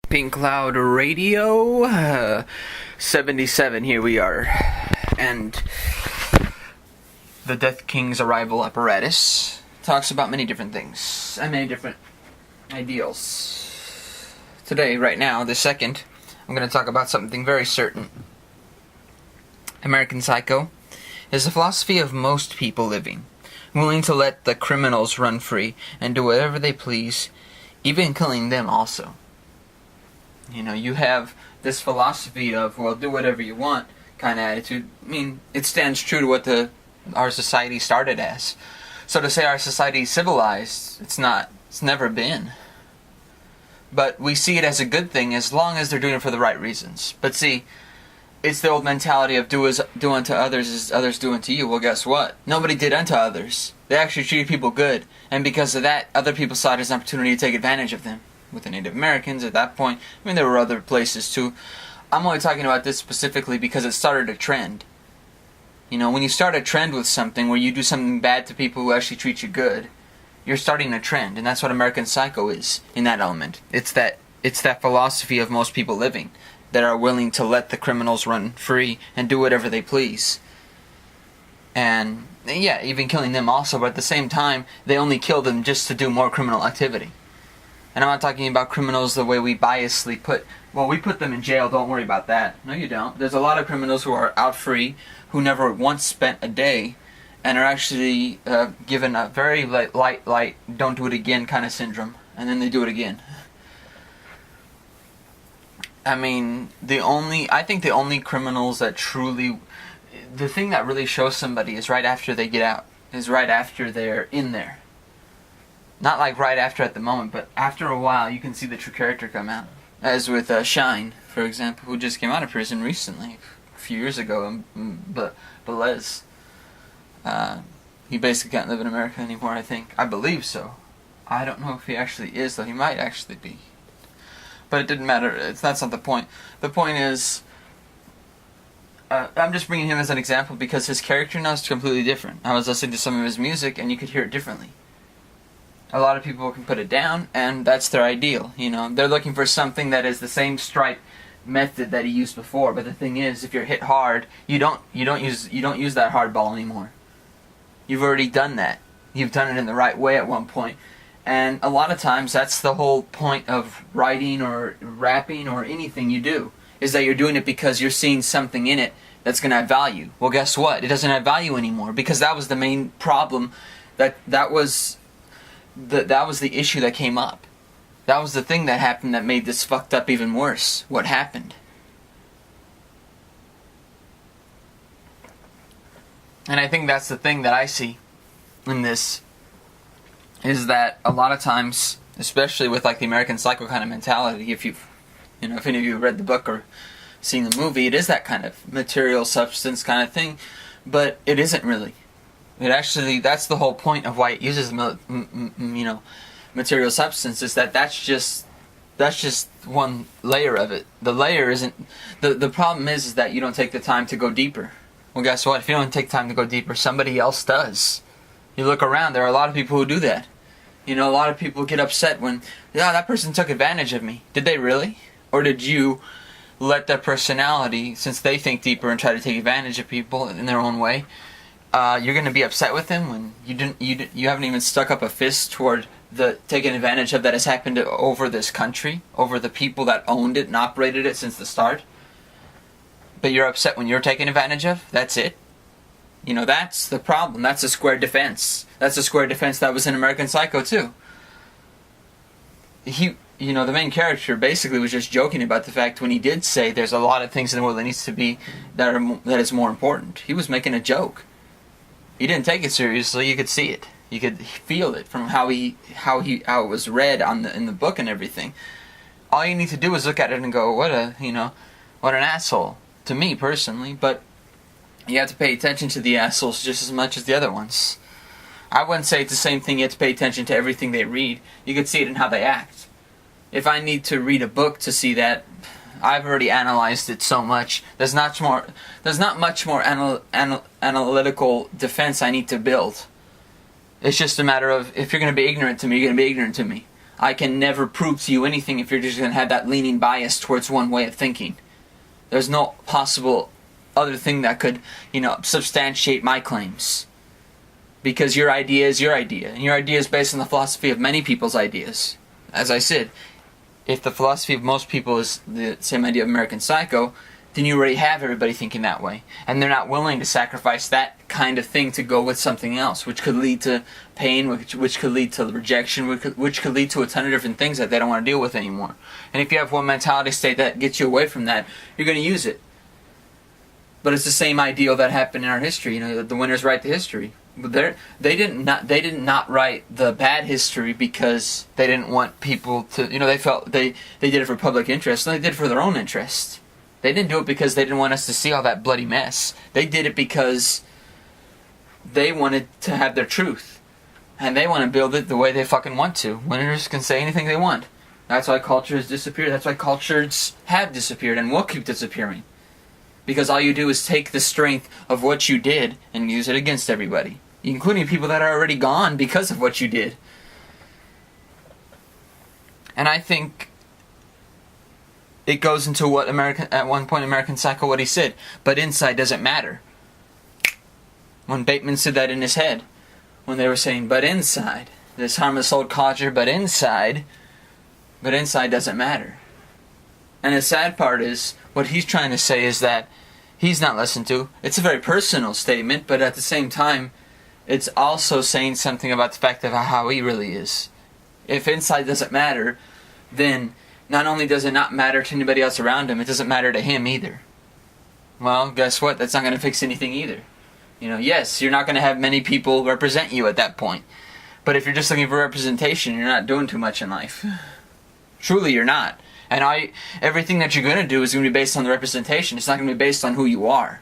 Pink Cloud Radio 77, here we are. And the Death King's arrival apparatus talks about many different things and many different ideals. Today, right now, the second, I'm going to talk about something very certain. American Psycho is the philosophy of most people living, willing to let the criminals run free and do whatever they please, even killing them also. You know, you have this philosophy of, well, do whatever you want kind of attitude. I mean, it stands true to what our society started as. So to say our society is civilized, it's not. It's never been. But we see it as a good thing as long as they're doing it for the right reasons. But see, it's the old mentality of do unto others as others do unto you. Well, guess what? Nobody did unto others. They actually treated people good. And because of that, other people saw it as an opportunity to take advantage of them. With the Native Americans at that point. I mean, there were other places too. I'm only talking about this specifically because it started a trend. You know, when you start a trend with something where you do something bad to people who actually treat you good, you're starting a trend. And that's what American Psycho is in that element. It's that philosophy of most people living that are willing to let the criminals run free and do whatever they please. And, yeah, even killing them also, but at the same time, they only kill them just to do more criminal activity. And I'm not talking about criminals the way we biasly we put them in jail, don't worry about that. No, you don't. There's a lot of criminals who are out free, who never once spent a day, and are actually given a very light, don't do it again kind of syndrome, and then they do it again. I mean, I think the only criminals that truly, the thing that really shows somebody is right after they get out, is right after they're in there. Not like right after at the moment, but after a while you can see the true character come out. As with Shine, for example, who just came out of prison recently, a few years ago, but Belez. He basically can't live in America anymore, I think. I believe so. I don't know if he actually is, though. He might actually be. But it didn't matter. That's not the point. The point is, I'm just bringing him as an example because his character now is completely different. I was listening to some of his music and you could hear it differently. A lot of people can put it down, and that's their ideal. You know, they're looking for something that is the same stripe method that he used before. But the thing is, if you're hit hard, you don't use that hard ball anymore. You've already done that. You've done it in the right way at one point, and a lot of times that's the whole point of writing or rapping or anything you do, is that you're doing it because you're seeing something in it that's going to have value. Well, guess what? It doesn't have value anymore because that was the main problem. That was the issue that came up. That was the thing that happened that made this fucked up even worse. What happened? And I think that's the thing that I see in this, is that a lot of times, especially with like the American Psycho kind of mentality, if any of you have read the book or seen the movie, it is that kind of material substance kind of thing, but it isn't really. It actually, that's the whole point of why it uses, material substance, is that's just one layer of it. The layer isn't, the problem is that you don't take the time to go deeper. Well, guess what? If you don't take time to go deeper, somebody else does. You look around, there are a lot of people who do that. You know, a lot of people get upset when, that person took advantage of me. Did they really? Or did you let their personality, since they think deeper and try to take advantage of people in their own way, you're going to be upset with them when you haven't even stuck up a fist toward the taking advantage of that has happened over this country, over the people that owned it and operated it since the start. But you're upset when you're taken advantage of? That's it? You know, that's the problem. That's a square defense. That's a square defense that was in American Psycho too. The main character basically was just joking about the fact when he did say there's a lot of things in the world that needs to be, that is more important. He was making a joke. He didn't take it seriously. You could see it. You could feel it from how it was read in the book and everything. All you need to do is look at it and go, what an asshole, to me personally. But you have to pay attention to the assholes just as much as the other ones. I wouldn't say it's the same thing. You have to pay attention to everything they read. You could see it in how they act. If I need to read a book to see that, I've already analyzed it so much. There's not much more analytical defense I need to build. It's just a matter of, if you're going to be ignorant to me, you're going to be ignorant to me. I can never prove to you anything if you're just going to have that leaning bias towards one way of thinking. There's no possible other thing that could, substantiate my claims. Because your idea is your idea, and your idea is based on the philosophy of many people's ideas. As I said, if the philosophy of most people is the same idea of American Psycho, then you already have everybody thinking that way. And they're not willing to sacrifice that kind of thing to go with something else, which could lead to pain, which could lead to rejection, which could lead to a ton of different things that they don't want to deal with anymore. And if you have one mentality state that gets you away from that, you're going to use it. But it's the same ideal that happened in our history. The winners write the history. But they did not write the bad history because they didn't want people to. They felt they did it for public interest. And they did it for their own interest. They didn't do it because they didn't want us to see all that bloody mess. They did it because they wanted to have their truth. And they want to build it the way they fucking want to. Winners can say anything they want. That's why culture has disappeared. That's why cultures have disappeared and will keep disappearing. Because all you do is take the strength of what you did and use it against everybody. Including people that are already gone because of what you did. And I think it goes into what at one point American Psycho, what he said. But inside doesn't matter. When Bateman said that in his head. When they were saying, but inside. This harmless old codger, but inside doesn't matter. And the sad part is, what he's trying to say is that he's not listened to. It's a very personal statement, but at the same time, it's also saying something about the fact of how he really is. If inside doesn't matter, then not only does it not matter to anybody else around him, it doesn't matter to him either. Well, guess what? That's not going to fix anything either. Yes, you're not going to have many people represent you at that point. But if you're just looking for representation, you're not doing too much in life. Truly, you're not. And everything that you're going to do is going to be based on the representation. It's not going to be based on who you are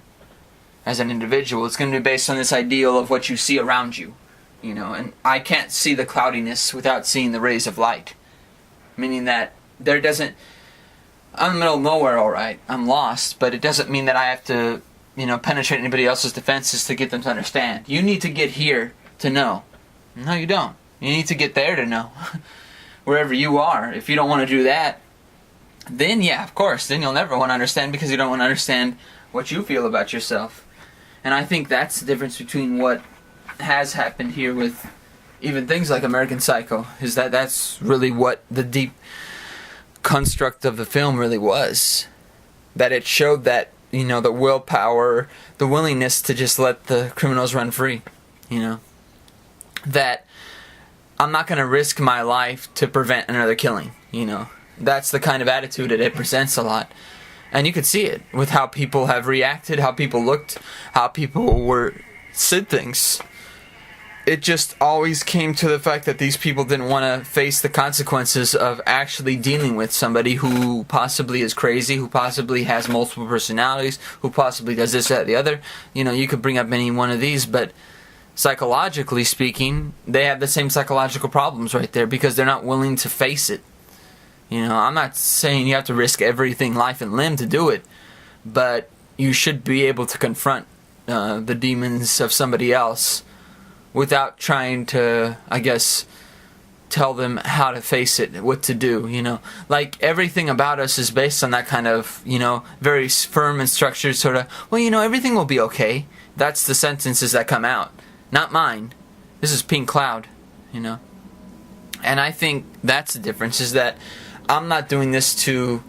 as an individual. It's going to be based on this ideal of what you see around you. And I can't see the cloudiness without seeing the rays of light. Meaning that I'm in the middle of nowhere, alright. I'm lost, but it doesn't mean that I have to, penetrate anybody else's defenses to get them to understand. You need to get here to know. No, you don't. You need to get there to know. Wherever you are. If you don't want to do that, then yeah, of course, then you'll never want to understand because you don't want to understand what you feel about yourself. And I think that's the difference between what has happened here with even things like American Psycho, is that that's really what the deep construct of the film really was. That it showed that, the willpower, the willingness to just let the criminals run free. That I'm not going to risk my life to prevent another killing, That's the kind of attitude that it presents a lot. And you could see it with how people have reacted, how people looked, how people said things. It just always came to the fact that these people didn't want to face the consequences of actually dealing with somebody who possibly is crazy, who possibly has multiple personalities, who possibly does this, that, the other. You could bring up any one of these, but psychologically speaking, they have the same psychological problems right there because they're not willing to face it. I'm not saying you have to risk everything, life and limb, to do it, but you should be able to confront the demons of somebody else without trying to, I guess, tell them how to face it, what to do, Like, everything about us is based on that kind of, very firm and structured sort of, everything will be okay. That's the sentences that come out. Not mine. This is Pink Cloud, And I think that's the difference, is that I'm not doing this to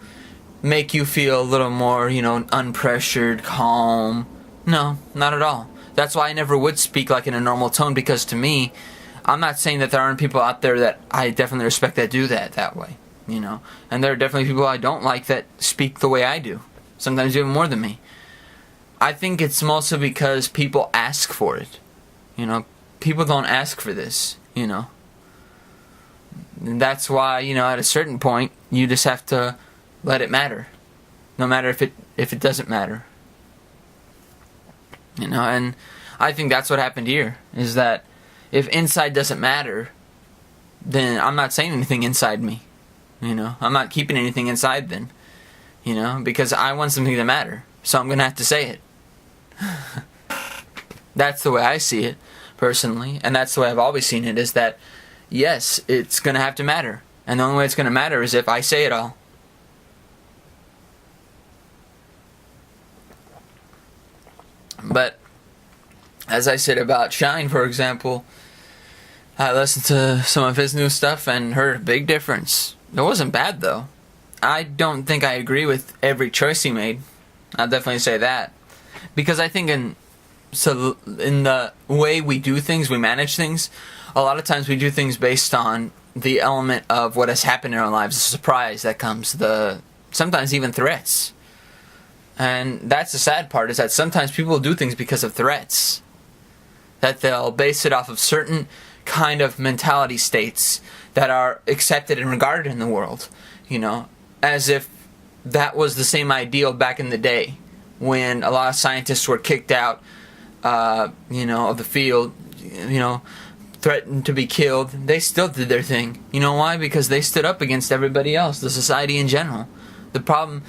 make you feel a little more, unpressured, calm. No, not at all. That's why I never would speak like in a normal tone, because to me, I'm not saying that there aren't people out there that I definitely respect that do that way, And there are definitely people I don't like that speak the way I do. Sometimes even more than me. I think it's mostly because people ask for it. People don't ask for this, And that's why, at a certain point, you just have to let it matter. No matter if it doesn't matter. And I think that's what happened here, is that if inside doesn't matter, then I'm not saying anything inside me. I'm not keeping anything inside then. Because I want something to matter. So I'm going to have to say it. That's the way I see it, personally. And that's the way I've always seen it, is that, yes, it's going to have to matter. And the only way it's going to matter is if I say it all. But, as I said about Shine, for example, I listened to some of his new stuff and heard a big difference. It wasn't bad, though. I don't think I agree with every choice he made. I'll definitely say that. Because I think in the way we do things, we manage things, a lot of times we do things based on the element of what has happened in our lives, the surprise that comes, sometimes even threats. And that's the sad part, is that sometimes people do things because of threats. That they'll base it off of certain kind of mentality states that are accepted and regarded in the world. As if that was the same ideal back in the day when a lot of scientists were kicked out, of the field, threatened to be killed. They still did their thing. You know why? Because they stood up against everybody else, the society in general. The problem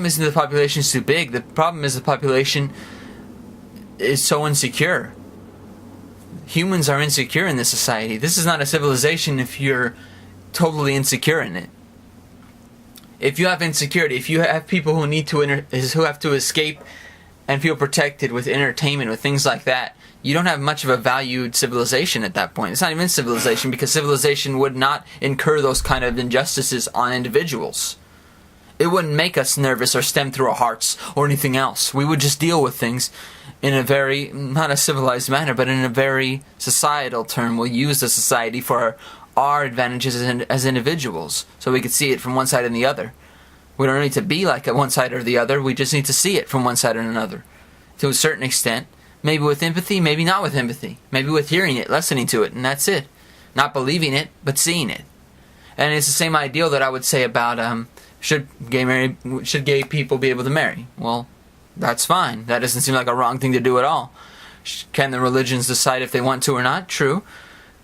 isn't the population is too big. The problem is the population is so insecure. Humans are insecure in this society. This is not a civilization if you're totally insecure in it. If you have insecurity, if you have people who need to who have to escape and feel protected with entertainment, with things like that, you don't have much of a valued civilization at that point. It's not even civilization, because civilization would not incur those kind of injustices on individuals. It wouldn't make us nervous or stem through our hearts or anything else. We would just deal with things in a very, not a civilized manner, but in a very societal term. We'll use the society for our advantages as individuals, so we could see it from one side and the other. We don't need to be like at one side or the other. We just need to see it from one side and another, to a certain extent. Maybe with empathy, maybe not with empathy. Maybe with hearing it, listening to it, and that's it. Not believing it, but seeing it. And it's the same ideal that I would say about should gay people be able to marry? Well, that's fine. That doesn't seem like a wrong thing to do at all. Can the religions decide if they want to or not? True.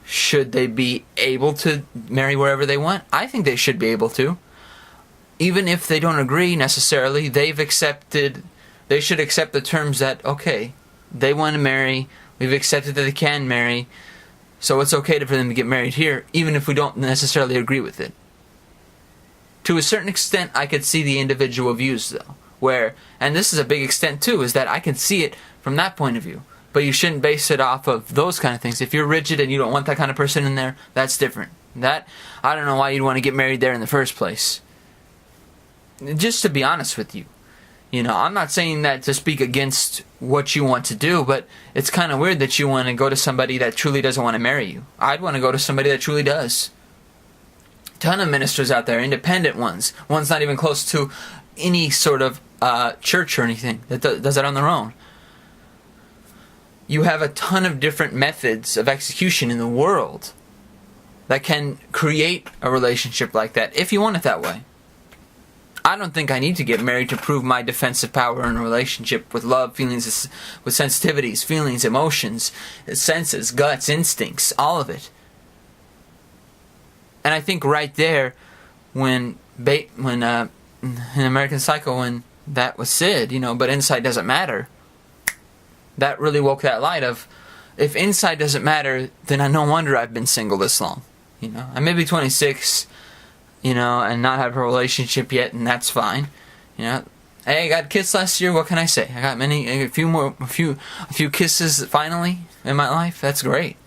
Should they be able to marry wherever they want? I think they should be able to. Even if they don't agree necessarily, they should accept the terms that, okay, they want to marry, we've accepted that they can marry, so it's okay for them to get married here, even if we don't necessarily agree with it. To a certain extent, I could see the individual views, though, and this is a big extent too, is that I can see it from that point of view. But you shouldn't base it off of those kind of things. If you're rigid and you don't want that kind of person in there, that's different. I don't know why you'd want to get married there in the first place. Just to be honest with you. I'm not saying that to speak against what you want to do, but it's kind of weird that you want to go to somebody that truly doesn't want to marry you. I'd want to go to somebody that truly does. Ton of ministers out there, independent ones not even close to any sort of church or anything, that does it on their own. You have a ton of different methods of execution in the world that can create a relationship like that, if you want it that way. I don't think I need to get married to prove my defensive power in a relationship with love, feelings, with sensitivities, feelings, emotions, senses, guts, instincts, all of it. And I think right there, when in American Psycho, when that was said, but inside doesn't matter, that really woke that light of, if inside doesn't matter, then no wonder I've been single this long. I may be 26, and not have a relationship yet, and that's fine. Hey, I got kids last year. What can I say? I got a few kisses finally in my life. That's great.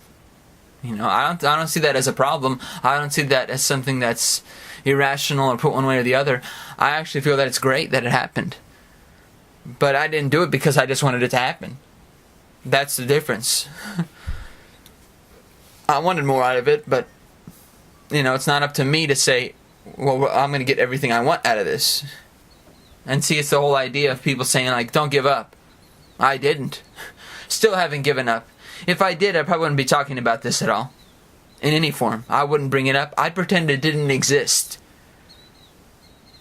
I don't see that as a problem. I don't see that as something that's irrational or put one way or the other. I actually feel that it's great that it happened. But I didn't do it because I just wanted it to happen. That's the difference. I wanted more out of it, but it's not up to me to say, well, I'm going to get everything I want out of this. And see, it's the whole idea of people saying, like, don't give up. I didn't. Still haven't given up. If I did, I probably wouldn't be talking about this at all. In any form. I wouldn't bring it up. I'd pretend it didn't exist.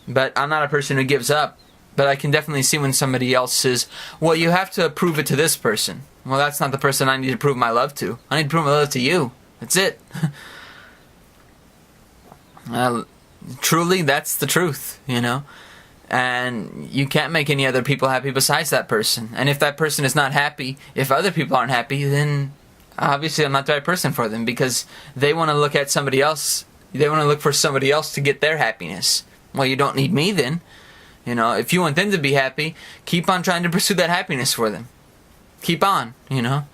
But I'm not a person who gives up. But I can definitely see when somebody else says, well, you have to prove it to this person. Well, that's not the person I need to prove my love to. I need to prove my love to you. That's it. Truly, that's the truth, And you can't make any other people happy besides that person. And if that person is not happy, if other people aren't happy, then obviously I'm not the right person for them, because they want to look at somebody else They want to look for somebody else to get their happiness. Well, you don't need me then. You know, if you want them to be happy, keep on trying to pursue that happiness for them. Keep on, you know.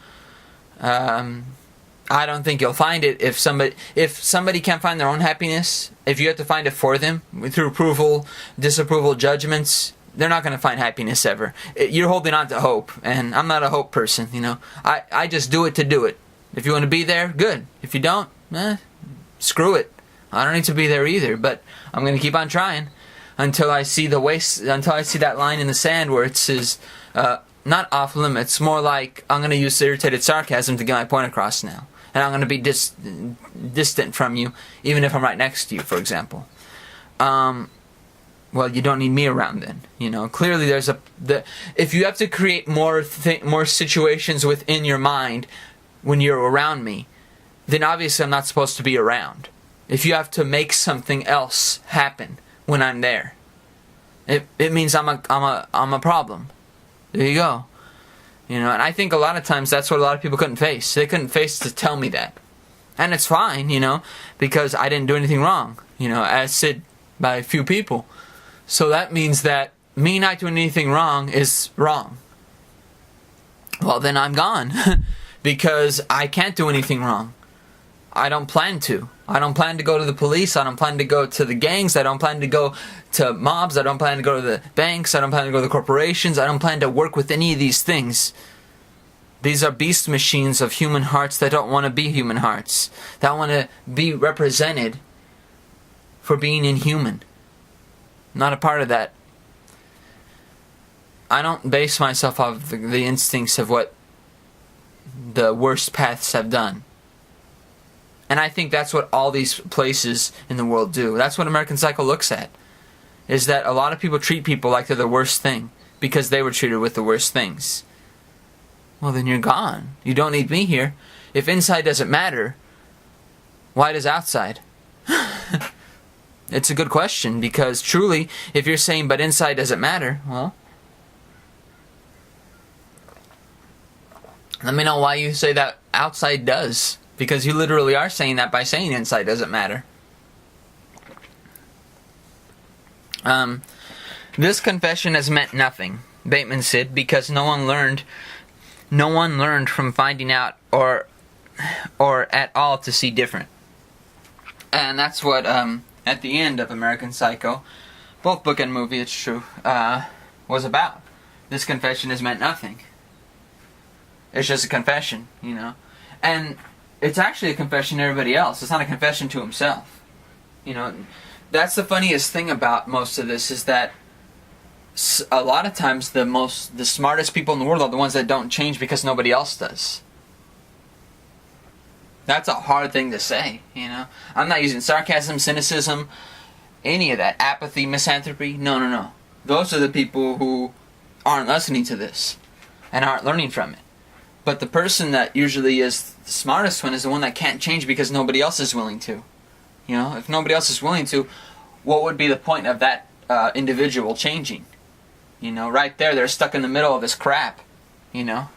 I don't think you'll find it if somebody can't find their own happiness. If you have to find it for them through approval, disapproval, judgments, they're not going to find happiness ever. You're holding on to hope, and I'm not a hope person, you know. I just do it to do it. If you want to be there, good. If you don't, screw it. I don't need to be there either, but I'm going to keep on trying until I see that line in the sand where it says, not off limits, more like I'm going to use irritated sarcasm to get my point across now. And I'm going to be distant from you, even if I'm right next to you, for example. Well, you don't need me around then. You know, clearly if you have to create more situations within your mind when you're around me, then obviously I'm not supposed to be around. If you have to make something else happen when I'm there, it means I'm a problem. There you go. You know, and I think a lot of times that's what a lot of people couldn't face. They couldn't face to tell me that. And it's fine, you know, because I didn't do anything wrong, you know, as said by a few people. So that means that me not doing anything wrong is wrong. Well, then I'm gone. Because I can't do anything wrong. I don't plan to. I don't plan to go to the police. I don't plan to go to the gangs. I don't plan to go to mobs. I don't plan to go to the banks. I don't plan to go to the corporations. I don't plan to work with any of these things. These are beast machines of human hearts that don't want to be human hearts. That want to be represented for being inhuman. Not a part of that. I don't base myself off the instincts of what the worst paths have done. And I think that's what all these places in the world do. That's what American Psycho looks at. Is that a lot of people treat people like they're the worst thing because they were treated with the worst things. Well, then you're gone. You don't need me here. If inside doesn't matter, why does outside? It's a good question, because truly, if you're saying but inside doesn't matter, well, let me know why you say that outside does. Because you literally are saying that by saying inside doesn't matter. This confession has meant nothing, Bateman said, because no one learned from finding out or at all to see different. And that's what at the end of American Psycho, both book and movie, it's true, was about. This confession has meant nothing. It's just a confession, you know. And it's actually a confession to everybody else. It's not a confession to himself. You know, that's the funniest thing about most of this, is that a lot of times the smartest people in the world are the ones that don't change because nobody else does. That's a hard thing to say, you know. I'm not using sarcasm, cynicism, any of that. Apathy, misanthropy. No. Those are the people who aren't listening to this and aren't learning from it. But the person that usually is the smartest one is the one that can't change because nobody else is willing to. You know, if nobody else is willing to, what would be the point of that individual changing? You know, right there, they're stuck in the middle of this crap, you know,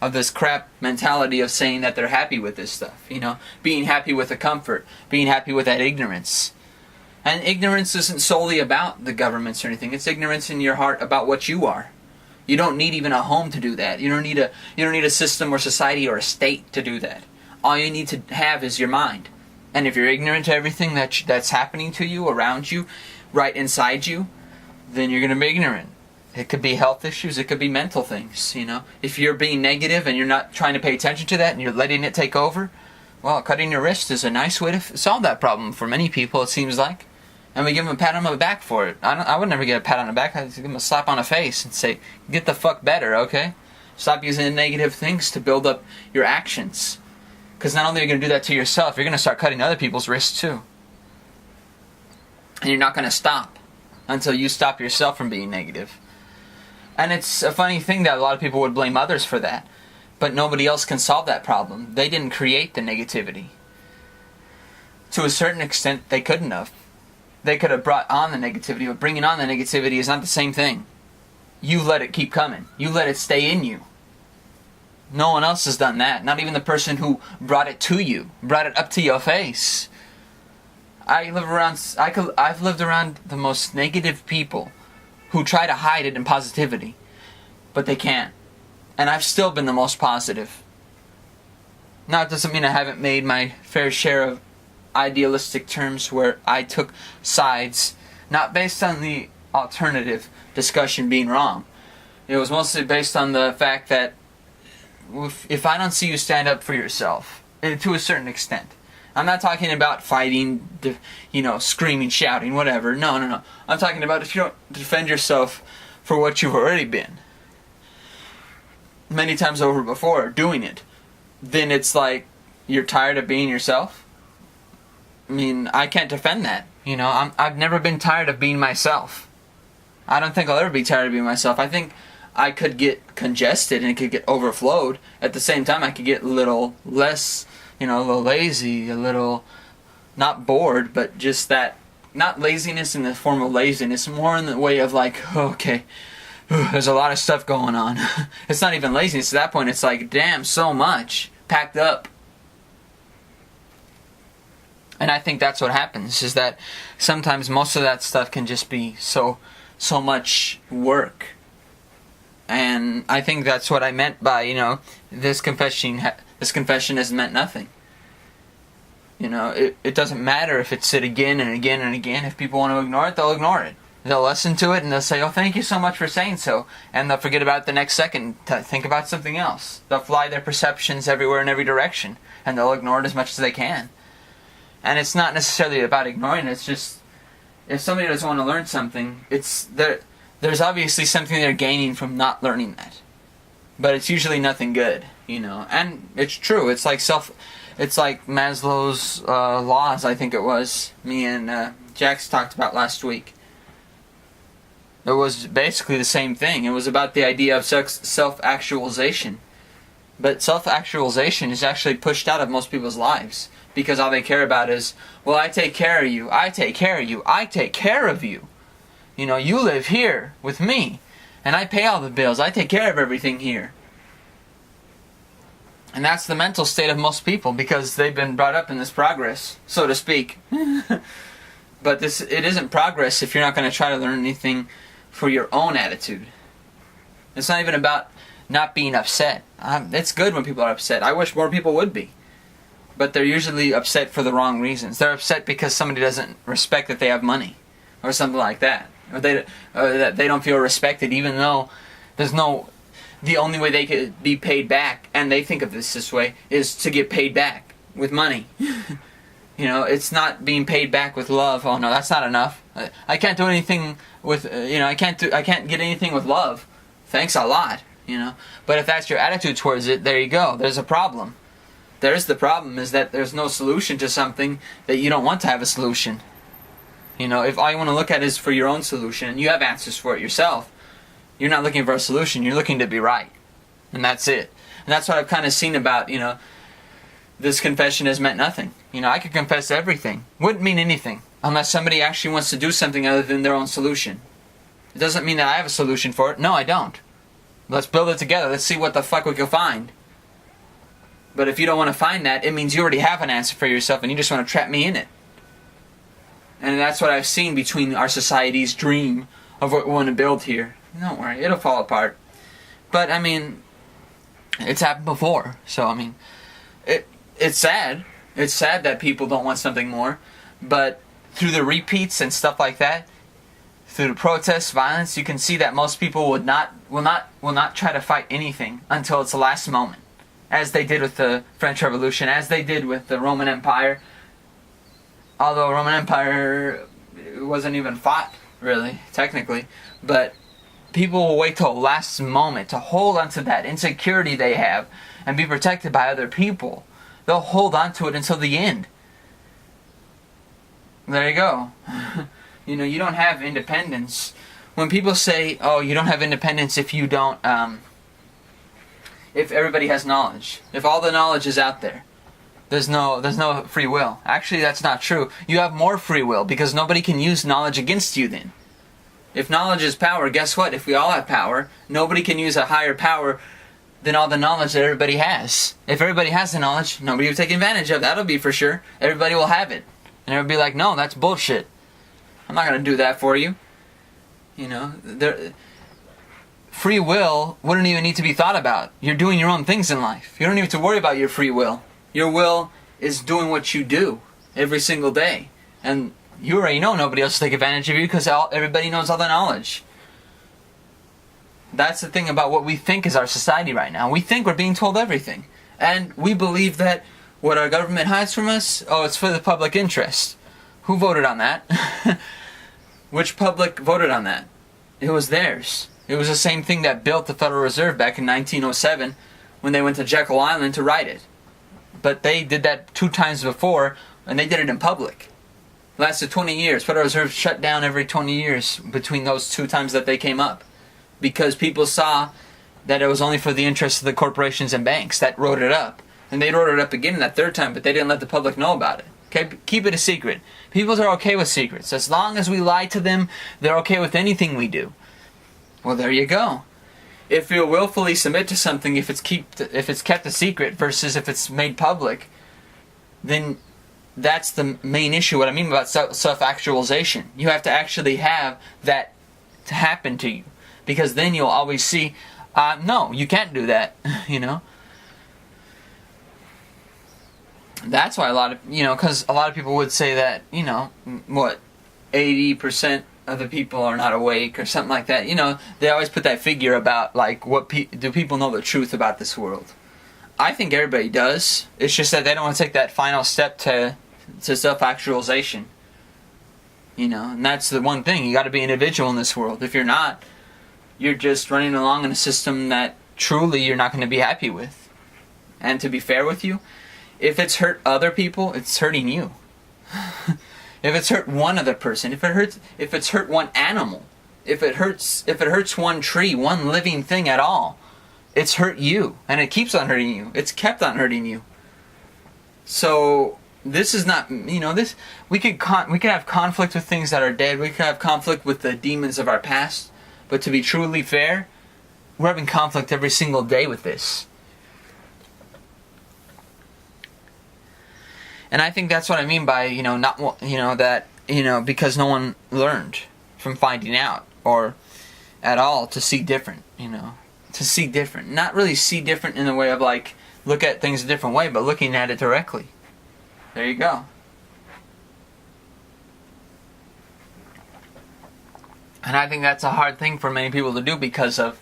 of this crap mentality of saying that they're happy with this stuff, you know, being happy with the comfort, being happy with that ignorance. And ignorance isn't solely about the governments or anything. It's ignorance in your heart about what you are. You don't need even a home to do that. You don't need a system or society or a state to do that. All you need to have is your mind. And if you're ignorant to everything that's happening to you, around you, right inside you, then you're going to be ignorant. It could be health issues. It could be mental things, you know. If you're being negative and you're not trying to pay attention to that and you're letting it take over, well, cutting your wrist is a nice way to solve that problem for many people, it seems like. And we give them a pat on the back for it. I would never get a pat on the back. I'd give them a slap on the face and say, get the fuck better, okay? Stop using negative things to build up your actions. Because not only are you going to do that to yourself, you're going to start cutting other people's wrists too. And you're not going to stop until you stop yourself from being negative. And it's a funny thing that a lot of people would blame others for that. But nobody else can solve that problem. They didn't create the negativity. To a certain extent, they couldn't have. They could have brought on the negativity, but bringing on the negativity is not the same thing. You let it keep coming. You let it stay in you. No one else has done that. Not even the person who brought it to you, brought it up to your face. I've lived around the most negative people who try to hide it in positivity, but they can't. And I've still been the most positive. Now, it doesn't mean I haven't made my fair share of idealistic terms where I took sides, not based on the alternative discussion being wrong. It was mostly based on the fact that if I don't see you stand up for yourself, to a certain extent, I'm not talking about fighting, screaming, shouting, whatever. No. I'm talking about if you don't defend yourself for what you've already been, many times over before, doing it, then it's like you're tired of being yourself. I mean, I can't defend that. I've never been tired of being myself. I don't think I'll ever be tired of being myself. I think I could get congested and it could get overflowed. At the same time, I could get a little less, a little lazy, a little not bored, but just that, not laziness in the form of laziness, more in the way of like, okay, there's a lot of stuff going on. It's not even laziness at that point. It's like, damn, so much packed up. And I think that's what happens, is that sometimes most of that stuff can just be so much work. And I think that's what I meant by, this confession has meant nothing. It doesn't matter if it's said again and again and again. If people want to ignore it, they'll ignore it. They'll listen to it and they'll say, oh, thank you so much for saying so. And they'll forget about it the next second to think about something else. They'll fly their perceptions everywhere in every direction. And they'll ignore it as much as they can. And it's not necessarily about ignoring it. It's just, if somebody doesn't want to learn something, there's obviously something they're gaining from not learning that. But it's usually nothing good, And it's true. It's like Maslow's laws, I think it was, me and Jax talked about last week. It was basically the same thing. It was about the idea of self-actualization. But self-actualization is actually pushed out of most people's lives. Because all they care about is, well, I take care of you, I take care of you, I take care of you. You live here with me, and I pay all the bills, I take care of everything here. And that's the mental state of most people, because they've been brought up in this progress, so to speak. But it isn't progress if you're not going to try to learn anything for your own attitude. It's not even about not being upset. It's good when people are upset. I wish more people would be. But they're usually upset for the wrong reasons. They're upset because somebody doesn't respect that they have money, or something like that. Or that they don't feel respected, even though the only way they could be paid back, and they think of this way, is to get paid back with money. It's not being paid back with love. Oh no, that's not enough. I can't do anything with, I can't get anything with love. Thanks a lot, But if that's your attitude towards it, there you go. There's a problem. There's the problem, is that there's no solution to something that you don't want to have a solution. If all you want to look at is for your own solution, and you have answers for it yourself, you're not looking for a solution, you're looking to be right. And that's it. And that's what I've kind of seen about, this confession has meant nothing. I could confess everything. Wouldn't mean anything, unless somebody actually wants to do something other than their own solution. It doesn't mean that I have a solution for it. No, I don't. Let's build it together. Let's see what the fuck we can find. But if you don't want to find that, it means you already have an answer for yourself and you just want to trap me in it. And that's what I've seen between our society's dream of what we want to build here. Don't worry, it'll fall apart. But, it's happened before. So, it's sad. It's sad that people don't want something more. But through the repeats and stuff like that, through the protests, violence, you can see that most people will not try to fight anything until it's the last moment. As they did with the French Revolution, as they did with the Roman Empire. Although Roman Empire wasn't even fought, really, technically. But people will wait till the last moment to hold on to that insecurity they have and be protected by other people. They'll hold on to it until the end. There you go. You don't have independence. When people say, oh, you don't have independence if you don't, if everybody has knowledge. If all the knowledge is out there. There's no free will. Actually, that's not true. You have more free will because nobody can use knowledge against you then. If knowledge is power, guess what? If we all have power, nobody can use a higher power than all the knowledge that everybody has. If everybody has the knowledge, nobody will take advantage of it. That'll be for sure. Everybody will have it. And it would be like, no, that's bullshit. I'm not going to do that for you. You know, free will wouldn't even need to be thought about. You're doing your own things in life. You don't even have to worry about your free will. Your will is doing what you do every single day. And you already know nobody else will take advantage of you because everybody knows all the knowledge. That's the thing about what we think is our society right now. We think we're being told everything. And we believe that what our government hides from us, oh, it's for the public interest. Who voted on that? Which public voted on that? It was theirs. It was the same thing that built the Federal Reserve back in 1907 when they went to Jekyll Island to write it. But they did that 2 times before, and they did it in public. It lasted 20 years. Federal Reserve shut down every 20 years between those 2 times that they came up. Because people saw that it was only for the interests of the corporations and banks that wrote it up. And they wrote it up again that 3rd time, but they didn't let the public know about it. Okay? Keep it a secret. People are okay with secrets. As long as we lie to them, they're okay with anything we do. Well, there you go. If you willfully submit to something, if it's kept a secret versus if it's made public, then that's the main issue. What I mean about self-actualization. You have to actually have that to happen to you. Because then you'll always see, no, you can't do that, you know. That's why because a lot of people would say that, 80% of the people are not awake or something like that. They always put that figure about, like, do people know the truth about this world? I think everybody does. It's just that they don't want to take that final step to self-actualization. And that's the one thing. You got to be an individual in this world. If you're not, you're just running along in a system that truly you're not going to be happy with. And to be fair with you, if it's hurt other people, it's hurting you. If it's hurt one other person, if it's hurt one animal, if it hurts one tree, one living thing at all, it's hurt you, and it keeps on hurting you. It's kept on hurting you. So this is not, this we could have conflict with things that are dead. We could have conflict with the demons of our past. But to be truly fair, we're having conflict every single day with this. And I think that's what I mean by, because no one learned from finding out or at all to see different, to see different. Not really see different in the way of like, look at things a different way, but looking at it directly. There you go. And I think that's a hard thing for many people to do because of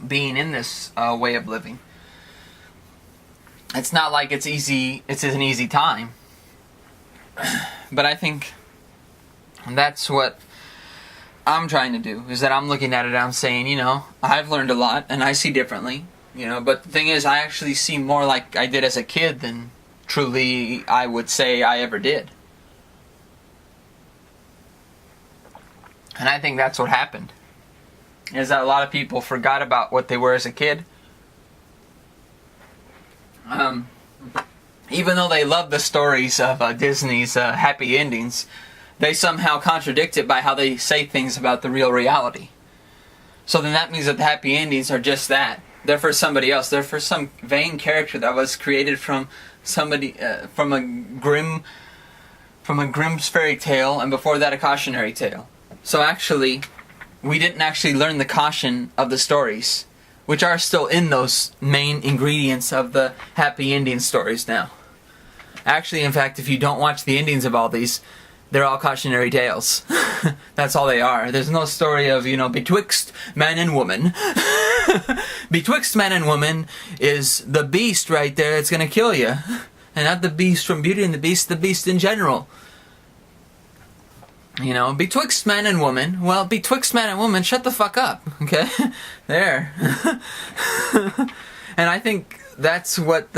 being in this way of living. It's not like it's easy. It's an easy time. But I think that's what I'm trying to do, is that I'm looking at it and I'm saying, I've learned a lot and I see differently. But the thing is, I actually see more like I did as a kid than truly I would say I ever did. And I think that's what happened. Is that a lot of people forgot about what they were as a kid. Even though they love the stories of Disney's happy endings, they somehow contradict it by how they say things about the real reality. So then that means that the happy endings are just that. They're for somebody else. They're for some vain character that was created from somebody, from a Grimm's fairy tale, and before that a cautionary tale. So actually, we didn't actually learn the caution of the stories, which are still in those main ingredients of the happy ending stories now. Actually, in fact, if you don't watch the endings of all these, they're all cautionary tales. That's all they are. There's no story of, betwixt man and woman. Betwixt man and woman is the beast right there that's going to kill you. And not the beast from Beauty and the Beast in general. Betwixt man and woman. Well, betwixt man and woman, shut the fuck up, okay? There. And I think that's what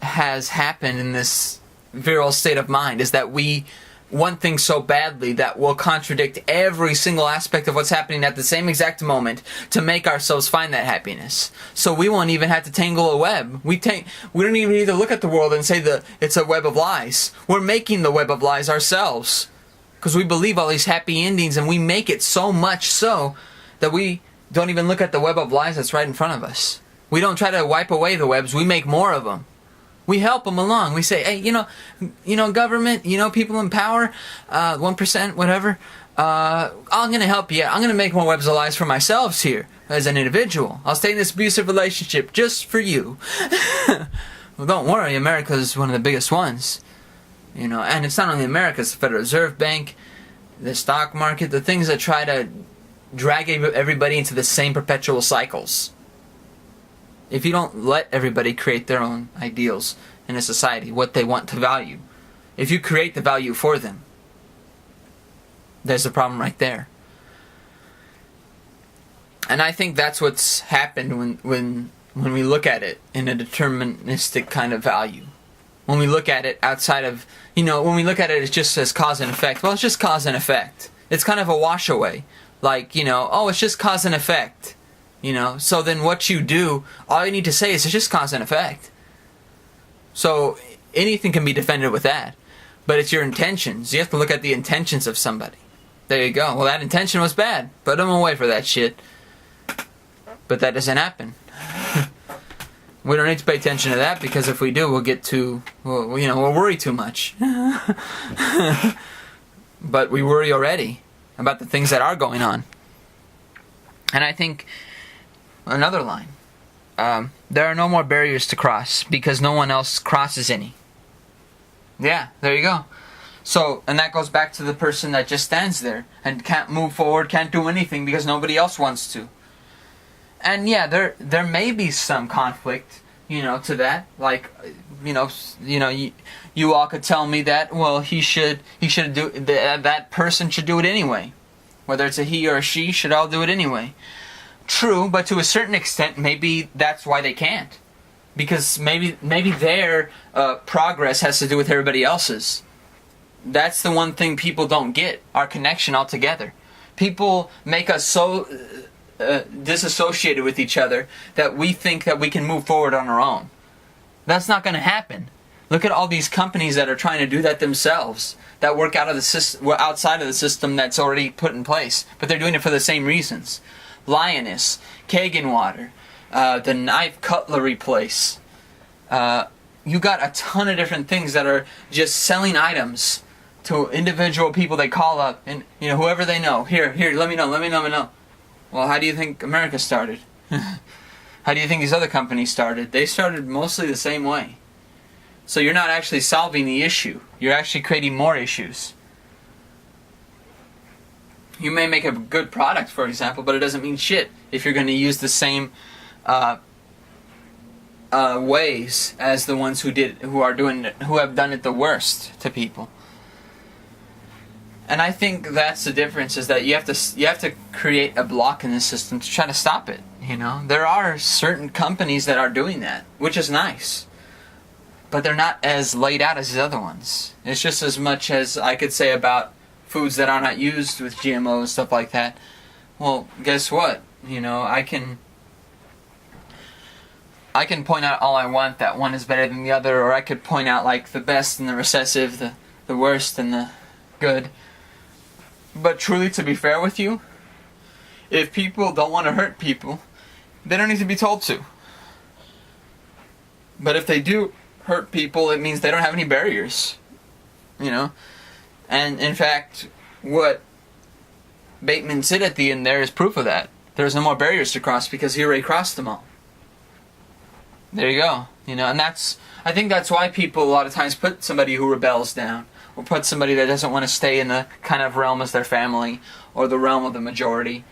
has happened in this virile state of mind, is that we want things so badly that we'll contradict every single aspect of what's happening at the same exact moment to make ourselves find that happiness. So we won't even have to tangle a web. We don't even need to look at the world and say that it's a web of lies. We're making the web of lies ourselves. Because we believe all these happy endings, and we make it so much so that we don't even look at the web of lies that's right in front of us. We don't try to wipe away the webs, we make more of them. We help them along. We say, hey, government, people in power, 1%, whatever. I'm going to help you. I'm going to make more webs of lies for myself here as an individual. I'll stay in this abusive relationship just for you. Well, don't worry. America's one of the biggest ones. And it's not only America. It's the Federal Reserve Bank, the stock market, the things that try to drag everybody into the same perpetual cycles. If you don't let everybody create their own ideals in a society, what they want to value, if you create the value for them, there's a problem right there. And I think that's what's happened when we look at it in a deterministic kind of value. When we look at it outside of, when we look at it as just as cause and effect, well, it's just cause and effect. It's kind of a wash away. Like, it's just cause and effect. So then what you do, all you need to say is it's just cause and effect. So anything can be defended with that. But it's your intentions. You have to look at the intentions of somebody. There you go. Well, that intention was bad. Put them away for that shit. But that doesn't happen. We don't need to pay attention to that, because if we do, we'll get too, we'll worry too much. But we worry already about the things that are going on. And I think another line. There are no more barriers to cross because no one else crosses any. Yeah, there you go. So, and that goes back to the person that just stands there and can't move forward, can't do anything because nobody else wants to. And yeah, there may be some conflict, to that. Like, you all could tell me that, well, he should do that person should do it anyway. Whether it's a he or a she, should all do it anyway. True, but to a certain extent, maybe that's why they can't. Because maybe their progress has to do with everybody else's. That's the one thing people don't get, our connection altogether. People make us so disassociated with each other that we think that we can move forward on our own. That's not going to happen. Look at all these companies that are trying to do that themselves, that work out of the system, outside of the system that's already put in place, but they're doing it for the same reasons. Lioness, Kagan Water, the knife cutlery place. You got a ton of different things that are just selling items to individual people they call up, and whoever they know. Here, let me know. Well, how do you think America started? How do you think these other companies started? They started mostly the same way. So you're not actually solving the issue. You're actually creating more issues. You may make a good product, for example, but it doesn't mean shit if you're going to use the same ways as the ones who have done it the worst to people. And I think that's the difference, is that you have to create a block in the system to try to stop it. There are certain companies that are doing that, which is nice, but they're not as laid out as the other ones. It's just as much as I could say about foods that are not used with GMO and stuff like that. Well, guess what? I can point out all I want that one is better than the other, or I could point out like the best and the recessive, the worst and the good. But truly, to be fair with you, if people don't want to hurt people, they don't need to be told to. But if they do hurt people, it means they don't have any barriers. And in fact, what Bateman said at the end there is proof of that. There's no more barriers to cross because he already crossed them all. There you go. And I think that's why people a lot of times put somebody who rebels down, or put somebody that doesn't want to stay in the kind of realm as their family, or the realm of the majority.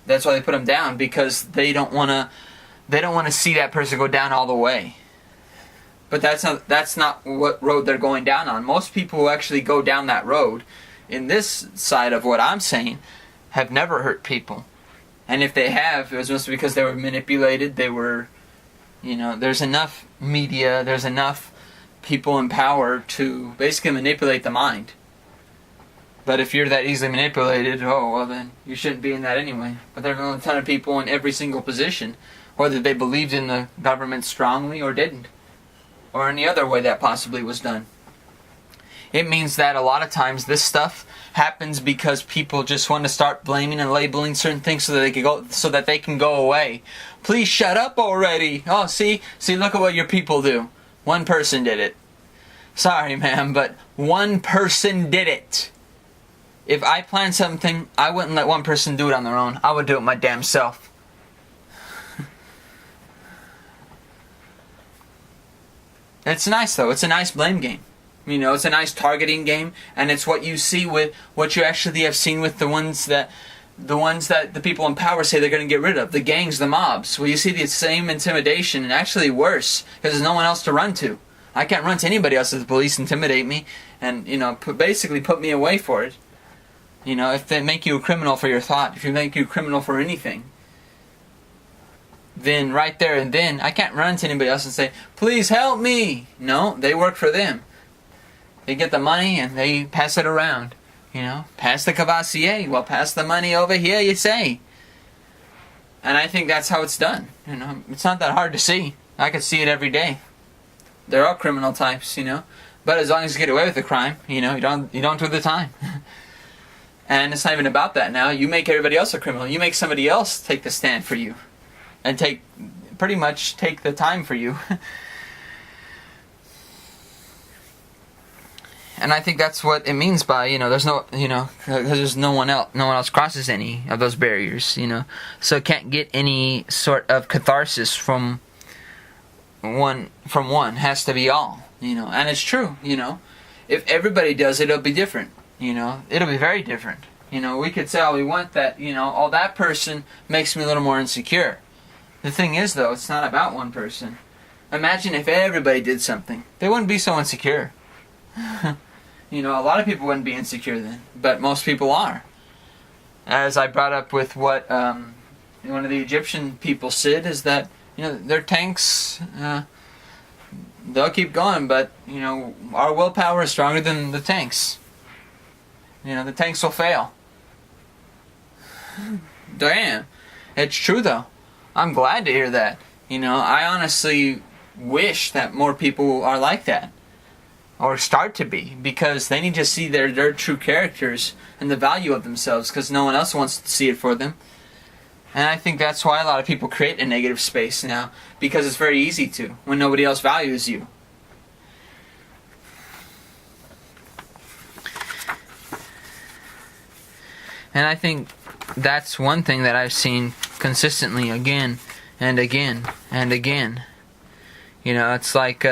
That's why they put them down, because they don't want to see that person go down all the way. But that's not what road they're going down on. Most people who actually go down that road, in this side of what I'm saying, have never hurt people. And if they have, it was mostly because they were manipulated. They were, there's enough media, there's enough people in power to basically manipulate the mind. But if you're that easily manipulated, then you shouldn't be in that anyway. But there are a ton of people in every single position, whether they believed in the government strongly or didn't, or any other way that possibly was done. It means that a lot of times this stuff happens because people just want to start blaming and labeling certain things so that they can go away. Please shut up already. Oh, see, look at what your people do. One person did it. Sorry, ma'am, but one person did it. If I planned something, I wouldn't let one person do it on their own. I would do it my damn self. It's nice, though. It's a nice blame game. You know, it's a nice targeting game, and it's what you see with what you actually have seen with the ones that the people in power say they're going to get rid of. The gangs, the mobs. Well, you see the same intimidation, and actually worse, because there's no one else to run to. I can't run to anybody else if the police intimidate me and, you know, basically put me away for it. You know, if they make you a criminal for your thought, if they make you a criminal for anything, then right there and then, I can't run to anybody else and say, please help me. No, they work for them. They get the money and they pass it around. You know, pass the cavassier. Well, pass the money over here, you say. And I think that's how it's done. You know, it's not that hard to see. I could see it every day. There are criminal types, you know, but as long as you get away with the crime, you know, you don't do the time. And it's not even about that now. You make everybody else a criminal. You make somebody else take the stand for you, and pretty much take the time for you. And I think that's what it means by, you know, there's no, you know, because there's no one else crosses any of those barriers, you know, so it can't get any sort of catharsis from one. Has to be all, you know, and it's true, you know, if everybody does it, it'll be different, you know, it'll be very different, you know. We could say all we want that, you know, oh, that person makes me a little more insecure. The thing is, though, it's not about one person. Imagine if everybody did something, they wouldn't be so insecure. You know, a lot of people wouldn't be insecure then, but most people are. As I brought up with what one of the Egyptian people said, is that, you know, their tanks, they'll keep going, but, you know, our willpower is stronger than the tanks. You know, the tanks will fail. Damn. It's true, though. I'm glad to hear that. You know, I honestly wish that more people are like that. Or start to be, because they need to see their true characters and the value of themselves, because no one else wants to see it for them. And I think that's why a lot of people create a negative space now, because it's very easy to, when nobody else values you. And I think that's one thing that I've seen consistently again and again and again. You know, it's like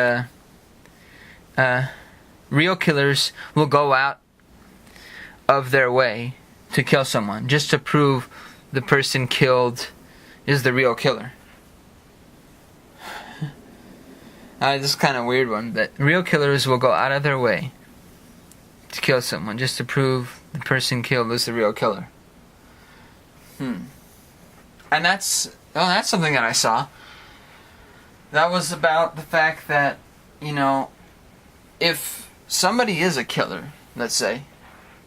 real killers will go out of their way to kill someone just to prove the person killed is the real killer. This is kind of a weird one, but real killers will go out of their way to kill someone just to prove the person killed is the real killer. And that's something that I saw. That was about the fact that, you know, if somebody is a killer, let's say,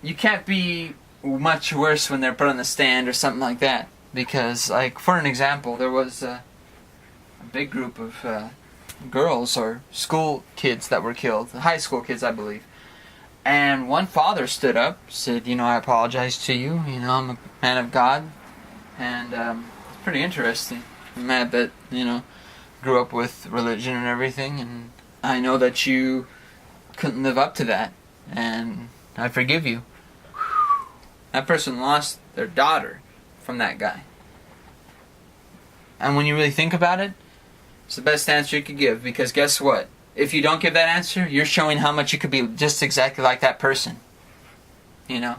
you can't be much worse when they're put on the stand or something like that. Because, like, for an example, there was a big group of girls or school kids that were killed, high school kids, I believe. And one father stood up, said, you know, I apologize to you, you know, I'm a man of God. And it's pretty interesting. I'm mad that, you know, grew up with religion and everything, and I know that you couldn't live up to that, and I forgive you. That person lost their daughter from that guy. And when you really think about it, it's the best answer you could give, because guess what? If you don't give that answer, you're showing how much you could be just exactly like that person. You know?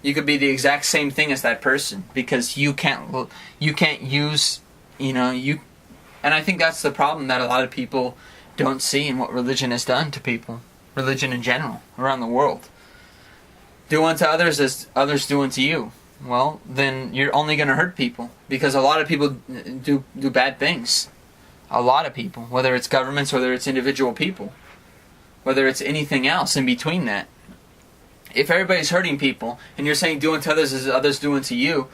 You could be the exact same thing as that person, because you can't use, you know, you. And I think that's the problem that a lot of people don't see in what religion has done to people. Religion in general, around the world. Do unto others as others do unto you. Well, then you're only going to hurt people, because a lot of people do bad things. A lot of people, whether it's governments, whether it's individual people, whether it's anything else in between that. If everybody's hurting people, and you're saying do unto others as others do unto you,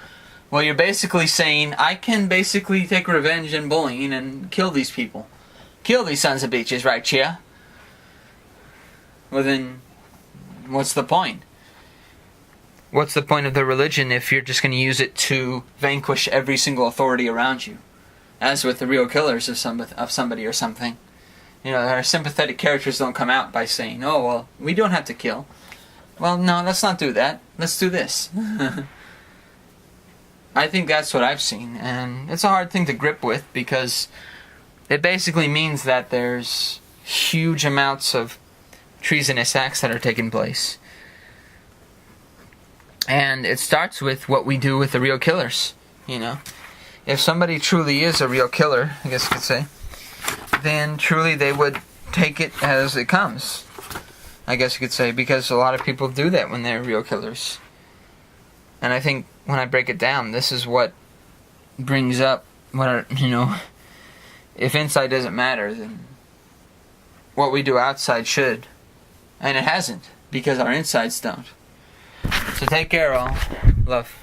well, you're basically saying, I can basically take revenge and bullying and kill these people. Kill these sons of bitches, right, Chia? Well then, what's the point? What's the point of the religion if you're just going to use it to vanquish every single authority around you? As with the real killers of somebody or something. our sympathetic characters don't come out by saying, oh, well, we don't have to kill. Well, no, let's not do that. Let's do this. I think that's what I've seen, and it's a hard thing to grip with because it basically means that there's huge amounts of treasonous acts that are taking place. And it starts with what we do with the real killers, If somebody truly is a real killer, I guess you could say, then truly they would take it as it comes, I guess you could say, because a lot of people do that when they're real killers. And I think when I break it down, this is what brings up if inside doesn't matter, then what we do outside should. And it hasn't, because our insides don't. So take care, all. Love.